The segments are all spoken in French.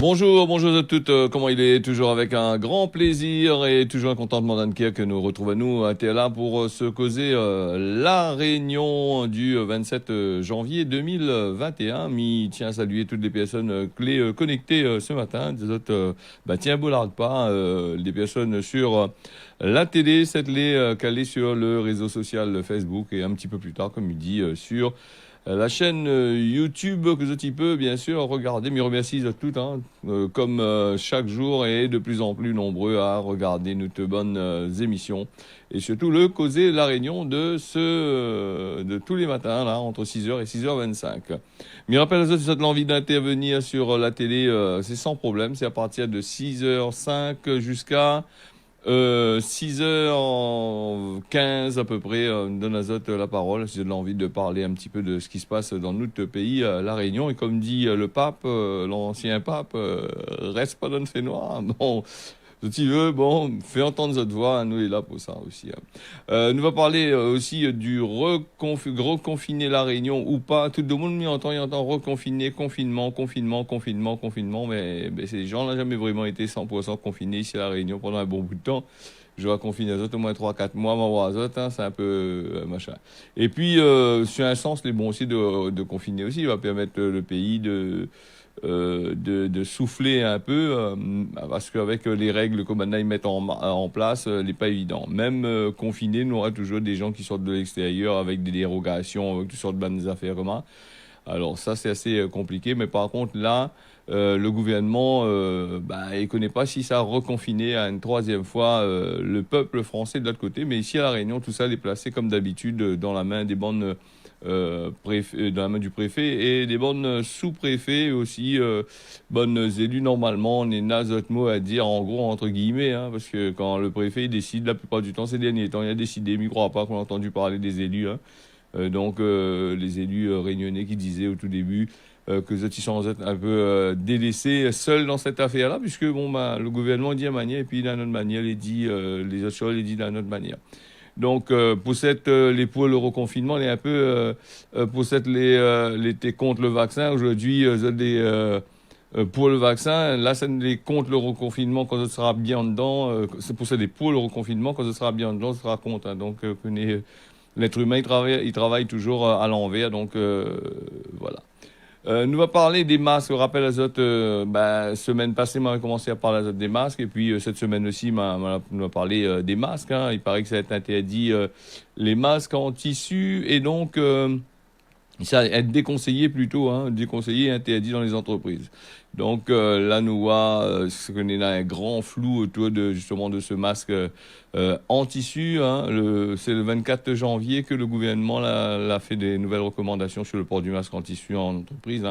Bonjour, bonjour à toutes. Comment il est? Toujours avec un grand plaisir et toujours un contentement d'Anne-Kier que nous retrouvons nous à là pour se causer la réunion du 27 janvier 2021. Mi tient à saluer toutes les personnes clés connectées ce matin. Des autres, tiens, boulard pas. Des personnes sur la télé, cette les calées sur le réseau social Facebook et un petit peu plus tard, comme il dit, sur la chaîne YouTube que je peux bien sûr regarder, mais remercie à toutes, comme chaque jour et de plus en plus nombreux à regarder notre bonnes émissions et surtout le causer la réunion de tous les matins là entre 6h et 6h25. Mais rappelle à ceux qui ont l'envie d'intervenir sur la télé, c'est sans problème, c'est à partir de 6h05 jusqu'à 6h15 à peu près, donne Azote la parole si j'ai de l'envie de parler un petit peu de ce qui se passe dans notre pays, La Réunion. Et comme dit le pape, l'ancien pape, reste pas dans le fait noir. Bon, si tu veux, bon, fais entendre notre voix, nous est là pour ça aussi. Nous va parler aussi du reconfiner La Réunion ou pas. Tout le monde m'y entend, il entend reconfiner, confinement, mais ces gens n'ont jamais vraiment été 100% confinés ici à La Réunion pendant un bon bout de temps. Je vais confiner les autres au moins 3-4 mois, m'avoir les autres, c'est un peu machin. Et puis, sur un sens, les bons aussi de confiner aussi, il va permettre le pays de souffler un peu, parce qu'avec les règles que maintenant ils mettent en place, n'est pas évident. Même confiné, nous aura toujours des gens qui sortent de l'extérieur avec des dérogations, avec toutes sortes de bonnes affaires communes. Alors ça, c'est assez compliqué, mais par contre, là, le gouvernement, il connaît pas si ça a reconfiné à une troisième fois le peuple français de l'autre côté, mais ici à La Réunion, tout ça est placé comme d'habitude dans la main des bandes dans la main du préfet et des bonnes sous-préfets aussi, bonnes élus. Normalement, on est naze mot à dire, en gros, entre guillemets, parce que quand le préfet décide, la plupart du temps, ces derniers temps, il a décidé, mais je ne crois pas qu'on a entendu parler des élus. Donc, les élus réunionnais qui disaient au tout début que ils sont un peu délaissés, seuls dans cette affaire-là, puisque le gouvernement dit à manière, et puis d'une autre manière, les autres choses, les dit d'une autre manière. Donc, pour cette, les pour le reconfinement, les un peu, pour cette, les t'es contre le vaccin. Aujourd'hui, pour le vaccin, là, c'est les contre le reconfinement quand ce sera bien dedans. C'est pour ça des pour le reconfinement quand ce sera bien dedans, ce sera contre. Donc, l'être humain, il travaille toujours à l'envers. Donc, voilà. Nous va parler des masques. Rappel azote, semaine passée, on a commencé à parler azote des masques. Et puis, cette semaine aussi, on va parler des masques. Il paraît que ça va être interdit, les masques en tissu. Et donc, ça va être déconseillé plutôt, déconseillé et interdit dans les entreprises. Donc là, nous voit qu'on est un grand flou autour de justement de ce masque en tissu. C'est le 24 janvier que le gouvernement a fait des nouvelles recommandations sur le port du masque en tissu en entreprise.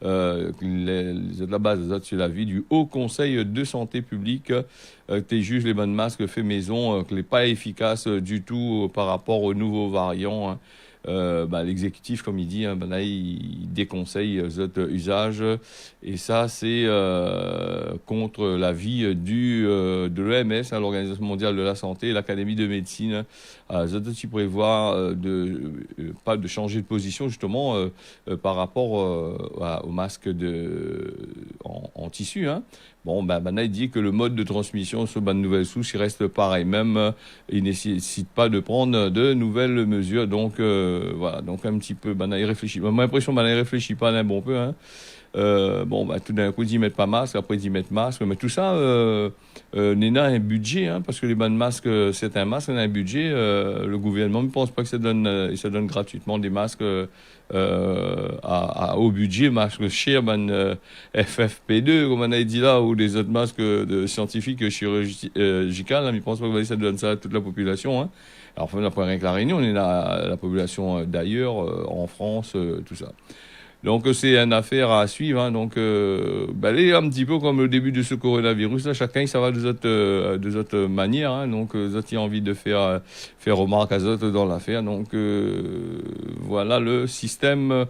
De la base, c'est l'avis du Haut Conseil de santé publique qui juge les bonnes masques faits maison, que n'est pas efficace du tout par rapport aux nouveaux variants. L'exécutif, comme il dit, là, il déconseille cet usage. Et ça, c'est contre l'avis de l'OMS, l'Organisation mondiale de la santé, et l'Académie de médecine. Qui prévoit pas de changer de position, justement, par rapport au masque en tissu. Maintenant, il dit que le mode de transmission sur une nouvelle souche, il reste pareil. Même, il ne nécessite pas de prendre de nouvelles mesures. Donc, voilà. Donc, un petit peu, il réfléchit. J'ai l'impression il réfléchit pas un bon peu. Tout d'un coup, ils y mettent pas masque, après ils y mettent masque. Mais tout ça, Néna a un budget, parce que les bonnes masques, c'est un masque, on a un budget. Le gouvernement ne pense pas que ça donne gratuitement des masques au budget, masques chers, FFP2, comme on a dit là, ou des autres masques de scientifiques chirurgicaux. Ils ne pensent pas que ça donne ça à toute la population. Alors, on n'a pas rien que la Réunion, on est la population d'ailleurs, en France, tout ça. Donc c'est une affaire à suivre. Donc est un petit peu comme le début de ce coronavirus. Là, chacun ça va de autres manières. Donc autres, il a envie de faire remarque à autres dans l'affaire. Donc voilà le système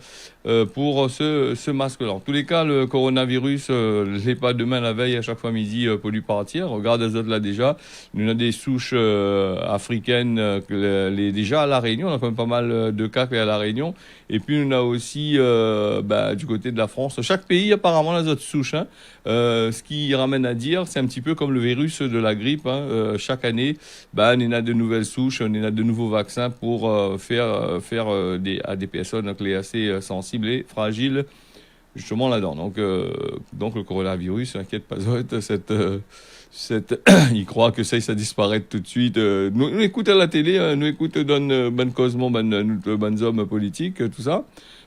pour ce masque-là. En tous les cas, le coronavirus, n'est pas demain la veille à chaque fois midi pour lui partir. Regarde les autres là déjà. Nous avons des souches africaines déjà à La Réunion. On a quand même pas mal de cas à La Réunion. Et puis, on a aussi, du côté de la France, chaque pays, apparemment, a d'autres souches, hein. Ce qui ramène à dire, c'est un petit peu comme le virus de la grippe, hein. Chaque année, on a de nouvelles souches, on a de nouveaux vaccins pour à des personnes donc, les assez sensibles et fragiles, justement là-dedans. Donc le coronavirus, inquiète pas, il croit que ça disparaît tout de suite. Nous écoute à la télé, nous écoute donne Ben Cosmo, ben hommes politiques, tout ça.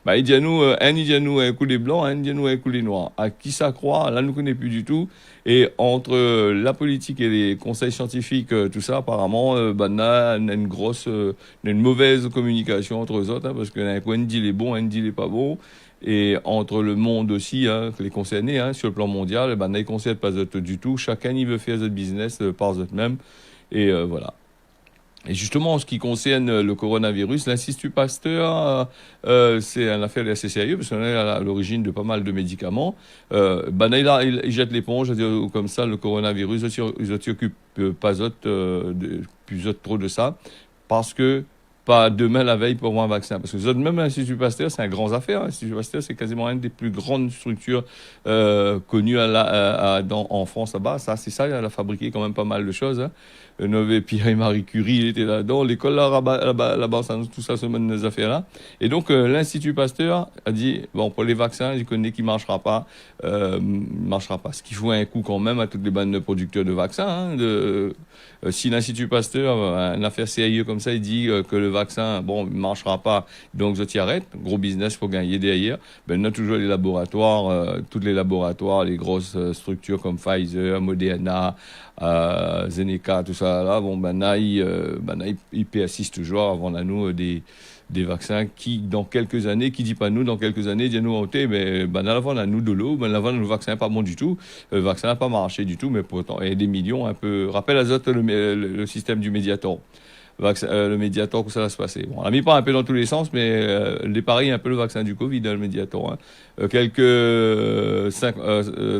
Il dit à nous, un il dit à nous un coup les blancs, un il dit à nous un coup les noirs. À qui ça croit, là, nous connaît plus du tout. Et entre la politique et les conseils scientifiques, tout ça, apparemment, on a une mauvaise communication entre eux autres, hein, parce qu'un coup, un dit les bons, un dit les pas bons. Et entre le monde aussi, hein, les concernés, hein, sur le plan mondial, ils ne concernent pas eux du tout. Chacun, il veut faire ce business par eux-mêmes. Et voilà. Et justement, en ce qui concerne le coronavirus, l'Institut Pasteur, c'est une affaire assez sérieuse parce qu'on est à l'origine de pas mal de médicaments. Il jette l'éponge, comme ça, le coronavirus, ils ne s'occupent pas plus trop de ça, parce que pas demain la veille pour avoir un vaccin. Parce que même l'Institut Pasteur, c'est une grande affaire. L'Institut Pasteur, c'est quasiment une des plus grandes structures connues en France là-bas. C'est ça, elle a fabriqué quand même pas mal de choses, hein. Pierre et Marie Curie, il était là-dedans. L'école là-bas, tout ça se mène des affaires-là. Et donc, l'Institut Pasteur a dit, bon, pour les vaccins, je connais qu'il ne marchera pas. Ce qui fout un coup quand même à toutes les bandes de producteurs de vaccins, hein, si l'Institut Pasteur, une affaire sérieuse comme ça, il dit que le vaccin, bon, ne marchera pas, donc je t'y arrête. Gros business pour gagner derrière. On a toujours les laboratoires, tous les laboratoires, les grosses structures comme Pfizer, Moderna, Zeneca, tout ça là. Bon, ils persistent toujours avant nous des vaccins qui, dans quelques années, qui dit pas nous, dans quelques années, disent nous, mais avant, on a nous de l'eau, avant, le vaccin n'est pas bon du tout, le vaccin n'a pas marché du tout, mais pourtant, il y a des millions, un peu, rappelle à Zot le système du Mediator. Le Mediator, que ça va se passer. Bon, on l'a mis pas un peu dans tous les sens, mais les pareils, un peu le vaccin du Covid, hein, le Mediator, hein. Quelques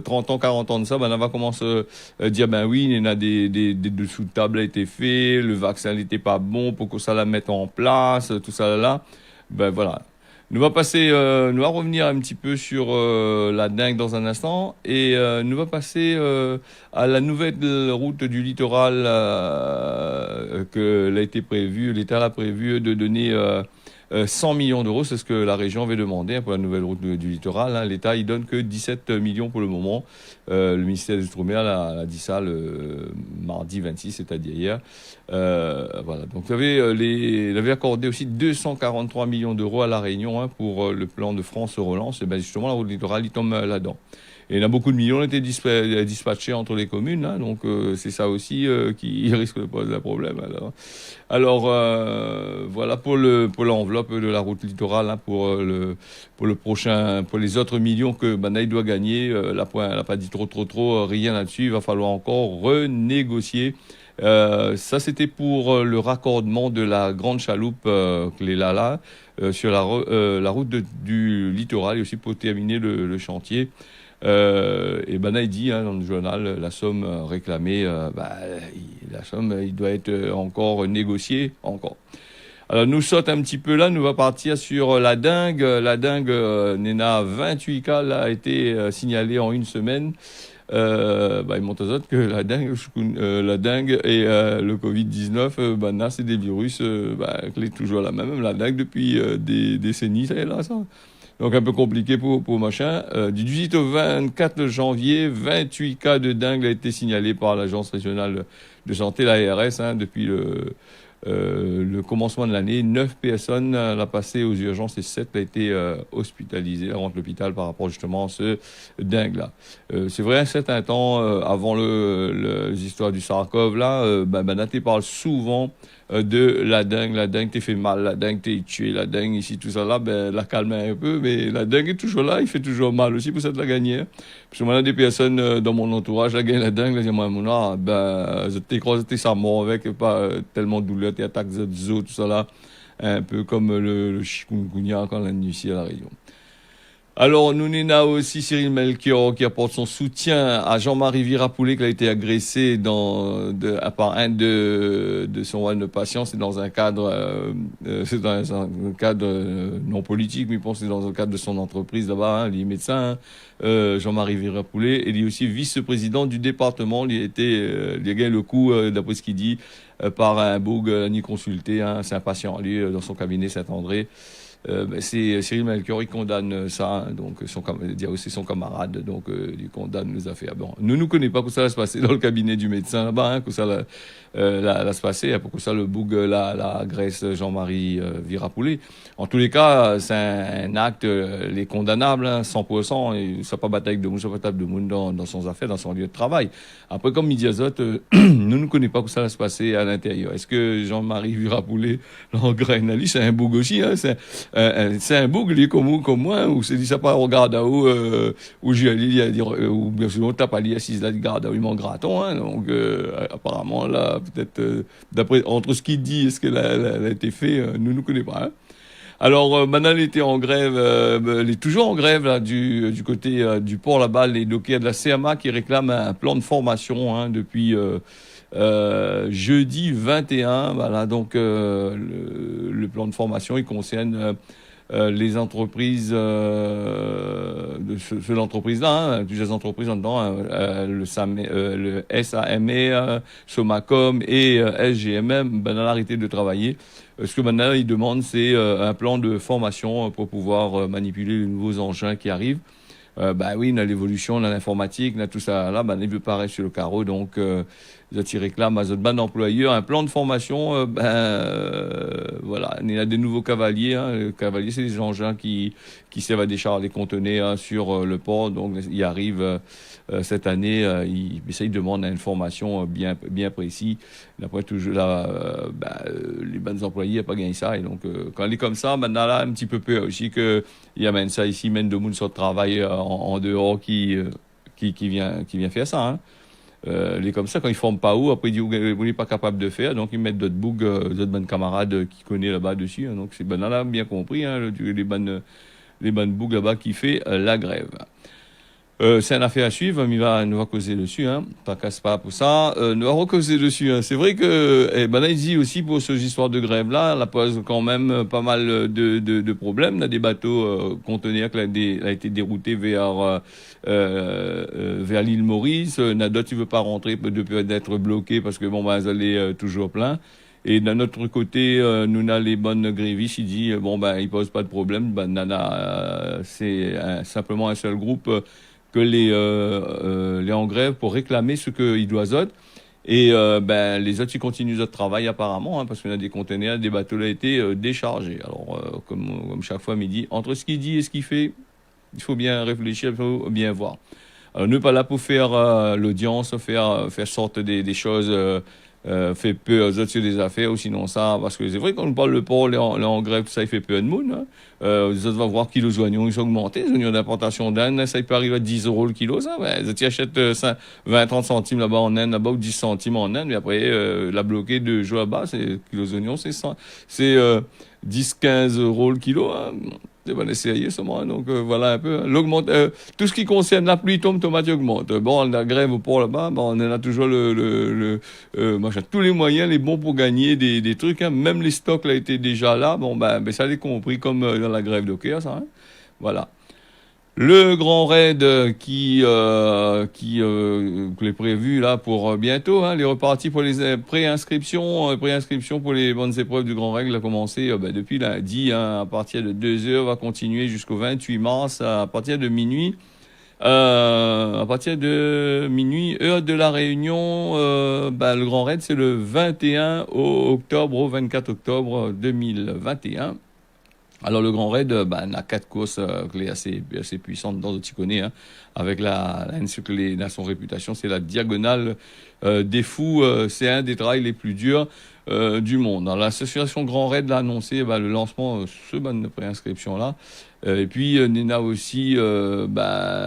30 ans, 40 ans de ça, on va commencer à dire, oui, il y en a des dessous de table a été fait, le vaccin n'était pas bon pour que ça la mette en place, tout ça là. Voilà. Nous va revenir un petit peu sur la dingue dans un instant et nous va passer à la nouvelle route du littoral que l'État a prévu de donner 100 millions d'euros, c'est ce que la région avait demandé, hein, pour la nouvelle route du littoral, hein. L'État, il donne que 17 millions pour le moment. Le ministère des Outre-mer a dit ça le mardi 26, c'est-à-dire hier. Voilà. Donc, il avait accordé aussi 243 millions d'euros à La Réunion, hein, pour le plan de France Relance. Et justement, la route du littoral, il tombe là-dedans. Et il y a beaucoup de millions qui ont été dispatchés entre les communes, hein, donc c'est ça aussi qui risque de poser un problème. Alors voilà pour l'enveloppe de la route littorale, hein, pour le prochain, pour les autres millions que Banaï doit gagner. Elle n'a pas dit trop, rien là-dessus. Il va falloir encore renégocier. Ça, c'était pour le raccordement de la grande chaloupe les Lala sur la route du littoral et aussi pour terminer le chantier. Et Banaï dit, hein, dans le journal, la somme réclamée, la somme, il doit être encore négociée, encore. Alors, nous saute un petit peu là, nous va partir sur la dingue. La dingue, Nena, 28 cas, là, a été signalé en une semaine. Il montre aux autres que la dengue et le Covid-19, c'est des virus, qui est toujours la même la dengue depuis des décennies, ça est là, ça. Donc un peu compliqué pour machin. Du 18 au 24 janvier, 28 cas de dengue a été signalé par l'Agence régionale de santé, l'ARS, hein, depuis le commencement de l'année. 9 personnes l'ont passé aux urgences et 7 a été hospitalisées, rentrent l'hôpital par rapport justement à ce dingue-là. C'est vrai, un certain temps, avant les histoires du Sarkov, là, Banaté parle souvent de la dengue t'es fait mal, la dengue t'es tué, la dengue ici, tout ça là, la calme un peu, mais la dengue est toujours là, il fait toujours mal aussi pour ça de la gagner. Parce que moi, des personnes dans mon entourage, la gagne la dengue, là, moi, je t'ai croisé, t'es ça mort avec, pas tellement de douleur, t'es attaques de zo, tout ça là, un peu comme le chikungunya quand la nuit ici à la région. Alors, nous n'avons aussi Cyril Melchior qui apporte son soutien à Jean-Marie Virapoulet qui a été agressé par un de son rôle de patient. C'est dans un cadre, c'est dans un cadre non politique, mais je pense que c'est dans le cadre de son entreprise là-bas, hein, il est médecin, Jean-Marie Virapoulet. Et il est aussi vice-président du département. Il a gagné le coup, d'après ce qu'il dit, par un boug ni consulté. Hein, c'est un patient, lui, dans son cabinet Saint-André. C'est Cyril Melchior, il condamne ça, hein, donc il dit aussi son camarade, donc il condamne les affaires. Bon, nous connaissons pas que ça va se passer dans le cabinet du médecin là-bas, hein, que ça va se passer, hein, pour que ça le boug la agresse Jean-Marie Virapoulet. En tous les cas, c'est un acte les condamnable, hein, 100%, et ça pas bataille de monde, ça pas table de monde dans son affaire, dans son lieu de travail. Après, comme Midi Azote, nous ne connaissons pas que ça va se passer à l'intérieur. Est-ce que Jean-Marie Virapoulet l'engraine à lui, c'est un boug aussi, hein, c'est un boug, lui, comme moi, ou c'est dit ça pas regarde à où j'ai allé, à dire, ou bien sûr, on tape à l'assise là, garde à lui, mon graton, hein, donc, apparemment, là, peut-être, d'après, entre ce qu'il dit et ce qu'elle a été fait, nous ne connaissons pas, hein. Alors, maintenant, elle était en grève, elle est toujours en grève, là, du côté, du port là-bas, les dockers de la CMA qui réclament un plan de formation, hein, depuis, jeudi 21, voilà, donc le plan de formation, il concerne les entreprises de l'entreprise-là, hein, plusieurs entreprises là-dedans, hein, le SAME, Somacom et SGMM, ben, arrêté de travailler. Ce que maintenant ils demandent, c'est un plan de formation pour pouvoir manipuler les nouveaux engins qui arrivent. Bah oui, on a l'évolution, on a l'informatique, on a tout ça là, bah, il veut pas rester sur le carreau, donc ils réclament à notre ban d'employeurs un plan de formation, voilà, il y a des nouveaux cavaliers, hein, les cavaliers c'est des engins qui servent à décharger des conteneurs, hein, sur le port, donc ils arrivent cette année, ils demandent une formation bien précise. D'après toujours là, les bonnes employés n'ont pas gagné ça, et donc quand elle est comme ça, maintenant là un petit peu peur aussi que il amène ça ici, mène de monde sur le travail en dehors qui vient faire ça, hein. Il est comme ça, quand ils ne forment pas où, après ils disent vous n'êtes pas capable de faire, donc ils mettent d'autres bougs, d'autres bonnes camarades qui connaissent là-bas dessus, hein. Donc c'est ben là bien compris, hein, les bonnes bougs là-bas qui fait la grève. C'est une affaire à suivre, mais nous va causer dessus, hein. Pas casse pas pour ça. Nous va recauser dessus, hein. C'est vrai que, là, il dit aussi pour ces histoires de grève-là, la pose quand même pas mal de problèmes. On a des bateaux conteneurs qui a été déroutés vers l'île Maurice. On a d'autres qui ne veulent pas rentrer, d'être bloqués parce que bon, ils allaient toujours plein. Et d'un autre côté, nous avons les bonnes grévistes, il dit, ils posent pas de problème. C'est simplement un seul groupe que les en grève pour réclamer ce qu'ils doivent. Et les autres, ils continuent leur travail apparemment, hein, parce qu'on a des conteneurs, des bateaux qui ont été déchargés. Alors, comme chaque fois, midi, entre ce qu'il dit et ce qu'il fait, il faut bien réfléchir, il faut bien voir. Alors, nous pas là pour faire l'audience, faire sorte des choses, fait peur aux autres sur des affaires, ou sinon ça, parce que c'est vrai qu'on parle le port, les en grève, ça, il fait peur de monde, hein. Les autres vont voir que les oignons, ils ont augmenté, les oignons d'importation d'Inde, ça, il peut arriver à 10 euros le kilo, ça, les autres, ils achètent 20-30 centimes là-bas en Inde, là-bas, ou 10 centimes en Inde, mais après, la bloquée de jours là-bas, c'est, kilos d'oignons, c'est 10-15 euros le kilo, hein. C'est pas sérieux, ça, moi. Donc, voilà un peu, hein. Tout ce qui concerne la pluie tombe, tomate augmente. Bon, la grève au port là-bas, on en a toujours tous les moyens, les bons pour gagner des trucs, hein. Même les stocks, là, étaient déjà là. Bon, ça l'est compris comme dans la grève de Caire, ça, hein. Voilà. Le grand raid qui est prévu là pour bientôt, hein, les repartis pour les préinscriptions pour les bonnes épreuves du grand raid a commencé depuis lundi, hein, à partir de 2 heures, va continuer jusqu'au 28 mars à partir de minuit. À partir de minuit, heure de la Réunion, le grand raid c'est le 21 octobre au 24 octobre 2021. Alors le Grand Raid, on a 4 courses assez puissantes dans le Ticonais, hein, avec ce que son réputation, c'est la diagonale des fous. C'est un des trails les plus durs du monde. Alors, l'association Grand Raid l'a annoncé le lancement de préinscription là Et puis, Nena aussi,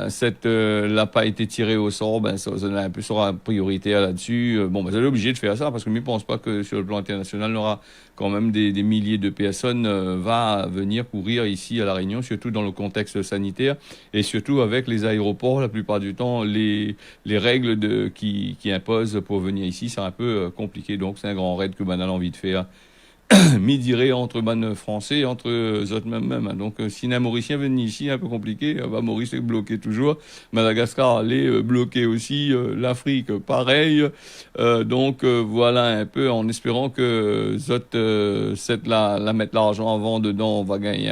cette n'a pas été tirée au sort, ça un peu sera prioritaire là-dessus. Bon, elle est obligée de faire ça parce que je ne pense pas que sur le plan international, on aura quand même des milliers de personnes va venir courir ici à La Réunion, surtout dans le contexte sanitaire et surtout avec les aéroports, la plupart du temps, les règles qui imposent pour venir ici, c'est un peu compliqué. Donc, c'est un grand raid que a envie de faire. Midi entre ban français entre autres même. Donc si un Mauricien vient ici, un peu compliqué, Maurice est bloqué toujours, Madagascar est bloqué aussi, l'Afrique pareil. Voilà un peu en espérant que cette la mettre l'argent avant dedans, on va gagner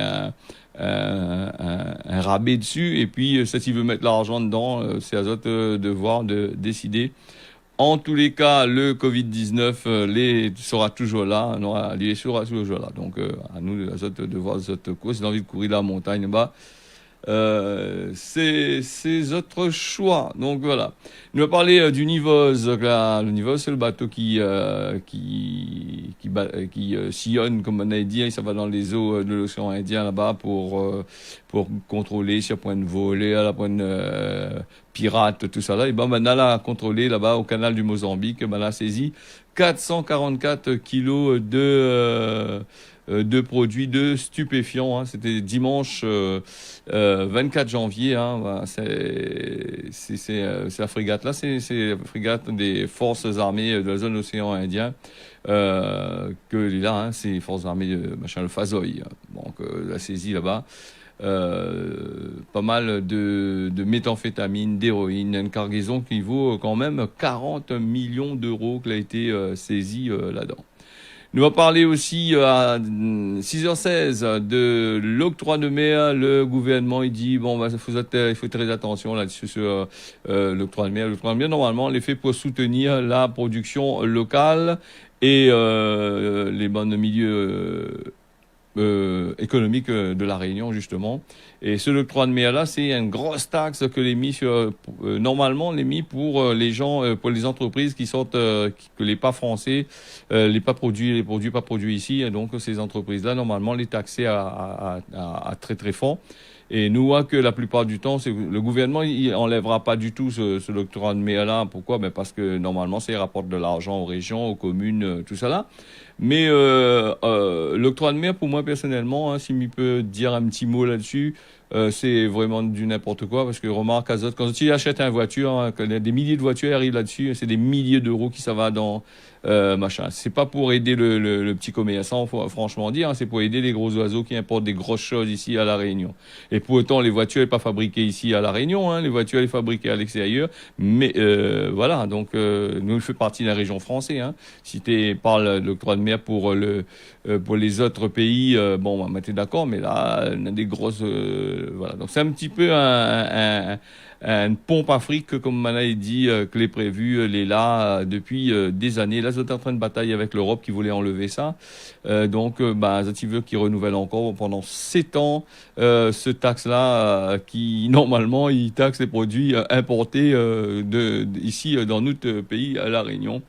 un rabais dessus et puis s'il veut mettre l'argent dedans, c'est à autres devoir de décider. En tous les cas, le Covid-19 sera toujours là, il sera toujours là. Donc, à nous de voir cette course, j'ai envie de courir la montagne bas. C'est autres choix. Donc voilà. Nous allons parler du Nivose. Le Nivose, c'est le bateau qui sillonne, comme on a dit, ça va dans les eaux de l'océan Indien là-bas pour contrôler sur point de voler, à la point de pirate, tout ça là. Et maintenant, là, contrôlé là-bas au canal du Mozambique, là, a saisi 444 kilos de produits de stupéfiants. Hein. C'était dimanche 24 janvier. Hein. Voilà, c'est la frégate là, c'est la frégate des forces armées de la zone océan Indien que là, hein, c'est les forces armées le Fazoï. Donc la saisie là-bas. Pas mal de méthamphétamine, d'héroïne, une cargaison qui vaut quand même 40 millions d'euros qui a été saisie là-dedans. Nous allons parler aussi à 6h16 de l'octroi de mer. Le gouvernement, il dit, il faut très attention là-dessus sur l'octroi de mer. L'octroi de mer, normalement, il est fait pour soutenir la production locale et les bons milieux économique de la Réunion justement. Et ce octroi de mer là, c'est une grosse taxe que les mis sur normalement les mis pour les gens, pour les entreprises qui sortent que les pas français, les produits pas produits ici. Et donc ces entreprises là normalement les taxer à très très fort. Et nous voit que la plupart du temps, le gouvernement il enlèvera pas du tout ce octroi de mer là. Pourquoi? Parce que normalement, ça rapporte de l'argent aux régions, aux communes, tout ça là. Mais l'octroi de mer, pour moi personnellement, hein, si je peux dire un petit mot là-dessus, c'est vraiment du n'importe quoi parce que remarque Azote, quand tu achètes une voiture, hein, des milliers de voitures arrivent là-dessus, c'est des milliers d'euros qui ça va dans machin. C'est pas pour aider le petit commerçant, faut franchement dire, hein, c'est pour aider les gros oiseaux qui importent des grosses choses ici à La Réunion. Et pour autant, les voitures n'est pas fabriquées ici à La Réunion, hein, les voitures sont fabriquées à l'extérieur. Mais voilà, donc nous, on fait partie de la région française. Hein. Si tu parles de l'octroi de mer pour les autres pays, t'es d'accord, mais là, on a des grosses... voilà, donc c'est un petit peu une pompe Afrique, comme Mana dit, que les prévu, elle est là depuis des années. Là, ils sont en train de batailler avec l'Europe qui voulait enlever ça. Tu veux qu'ils renouvellent encore pendant 7 ans ce taxe-là qui, normalement, il taxe les produits importés ici dans notre pays, à La Réunion.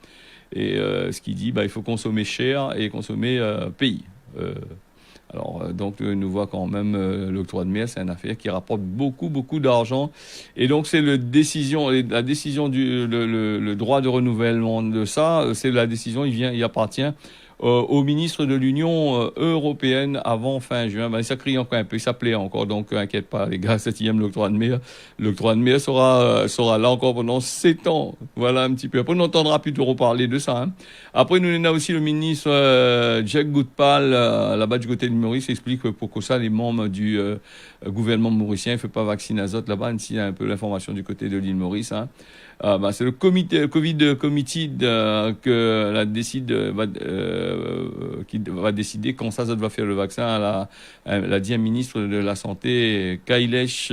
Et ce qui dit, il faut consommer cher et consommer pays. Donc, nous voit quand même l'octroi de mer, c'est une affaire qui rapporte beaucoup, beaucoup d'argent. Et donc, c'est la décision le droit de renouvellement de ça, c'est la décision, il appartient au ministre de l'Union européenne avant fin juin. Ça crie encore un peu, ça plaît encore, donc inquiète pas les gars, 7e l'octroi de mer. L'octroi de mer sera là encore pendant 7 ans. Voilà un petit peu. Après, on n'entendra plus trop parler de ça. Hein. Après, nous on a aussi le ministre Jack Goodpal, là-bas du côté de Maurice, explique pourquoi ça, les membres du gouvernement mauricien ne fait pas vacciner azote là-bas, ici il y a un peu l'information du côté de l'île Maurice. Hein. C'est le Covid Committee que qui va décider quand ça va faire le vaccin. L'a dit un ministre de la Santé, Kailesh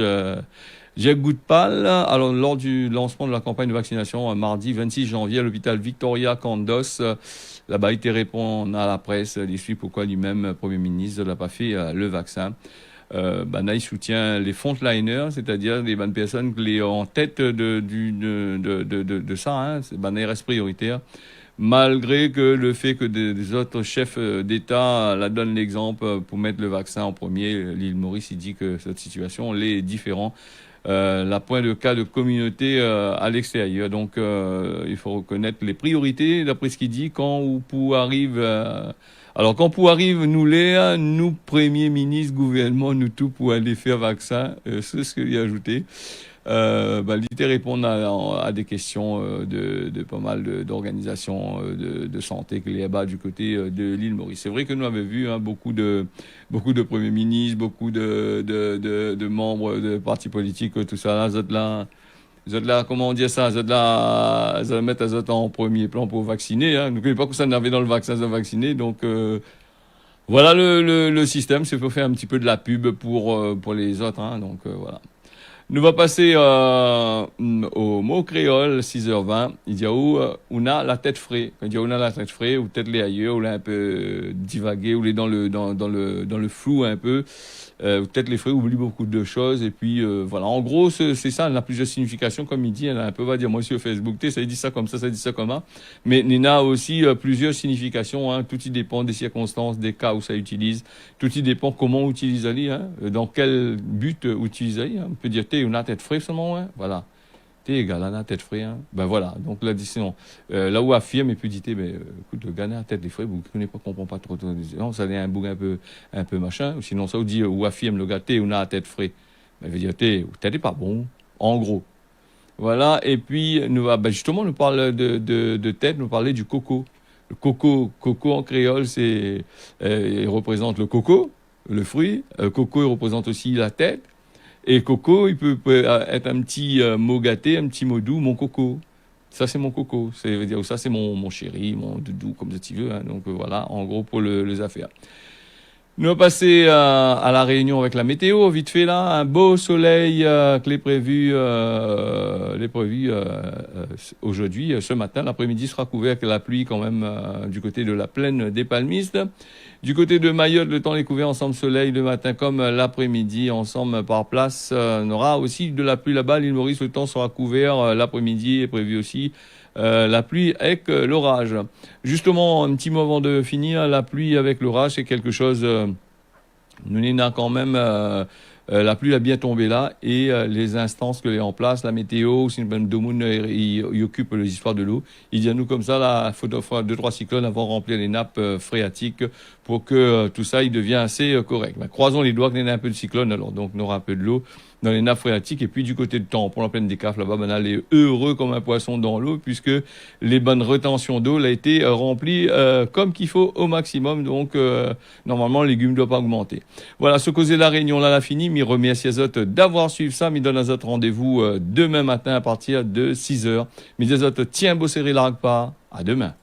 Jaggoodpal. Alors, lors du lancement de la campagne de vaccination, mardi 26 janvier, à l'hôpital Victoria Kandos, là-bas, il était répondre à la presse, il explique pourquoi lui-même, Premier ministre, n'a pas fait le vaccin. Il soutient les frontliners, c'est-à-dire les bonnes personnes qui sont en tête de ça, hein, c'est reste prioritaire. malgré que le fait que des autres chefs d'État la donnent l'exemple pour mettre le vaccin en premier. L'île Maurice, il dit que cette situation l'est différente. La point de cas de communauté à l'extérieur. Donc, il faut reconnaître les priorités, d'après ce qu'il dit, quand Oupou arrive. Alors, quand Oupou arrive, nous, premiers ministres, gouvernement, nous tout pour aller faire vaccin. C'est ce qu'il a ajouté. L'idée répondre à des questions de pas mal d'organisations de santé que les bas du côté de l'île Maurice. C'est vrai que nous avons vu beaucoup de premiers ministres, beaucoup de membres de partis politiques, tout ça là, comment on dit ça, ça mettre les autres en premier plan pour vacciner. Nous ne connaissons pas que ça n'avait dans le vaccin de vacciner, donc voilà le système, c'est pour faire un petit peu de la pub pour les autres, donc voilà. Nous va passer au mot créole, 6h20. Il dit où on a la tête frais. Quand il dit on a la tête frais, ou peut-être les ailleurs, ou là un peu divagué, ou les dans le flou un peu. Peut-être les frais oublient beaucoup de choses. Et puis voilà. En gros, c'est ça. Elle a plusieurs significations, comme il dit. Elle a un peu va dire moi sur Facebook, ça dit ça comme ça dit ça comme ça. Mais Nina a aussi plusieurs significations. Tout y dépend des circonstances, des cas où ça utilise. Tout y dépend comment on utilise Ali. Dans quel but utilise Ali. On peut dire on a tête frais seulement, voilà. T'es égal, on a tête frais, Ben voilà. Donc l'addition, là où affirme et puis dit, écoute, le gars a tête des frais, vous ne comprend pas trop. Non, ça est un bouc un peu machin. Ou sinon, ça vous dit, ou affirme le gars, on a tête frais. Ben, veut dire, t'es pas bon, en gros. Voilà. Et puis, justement, nous parle de tête, nous parlait du coco. Le coco en créole, il représente le coco, le fruit. Coco, il représente aussi la tête. Et coco, il peut être un petit mot gâté, un petit mot doux, mon coco. Ça, c'est mon coco. Ça, c'est mon chéri, mon doudou, comme tu veux. Donc, voilà, en gros, pour les affaires. Nous allons passer à la réunion avec la météo, vite fait là. Un beau soleil qui est prévu, aujourd'hui. Ce matin, l'après-midi sera couvert avec la pluie quand même du côté de la plaine des Palmistes. Du côté de Mayotte, le temps est couvert, ensemble soleil le matin comme l'après-midi, ensemble par place. On aura aussi de la pluie là-bas. L'île Maurice, le temps sera couvert l'après-midi, est prévu aussi la pluie avec l'orage. Justement, un petit mot avant de finir, la pluie avec l'orage, c'est quelque chose, nous n'en quand même, la pluie a bien tombé là, et les instances que les en place, la météo, si même Domoun, il occupe les histoires de l'eau. Il dit à nous comme ça, il faut faire 2-3 cyclones avant de remplir les nappes phréatiques pour que tout ça, il devient assez correct. Croisons les doigts qu'il y ait un peu de cyclone, alors donc on aura un peu de l'eau dans les nappes phréatiques. Et puis du côté de Tampon, la plaine des Cafres, là-bas, elle est heureux comme un poisson dans l'eau, puisque les bonnes retentions d'eau a été remplies comme qu'il faut au maximum. Donc normalement, les légumes ne doivent pas augmenter. Voilà, ce causer la réunion là, la fini. Mais remercie les autres d'avoir suivi ça. Mais donne à autres rendez-vous demain matin à partir de 6h. Mais les autres, tiens, beau serré la pas. À demain.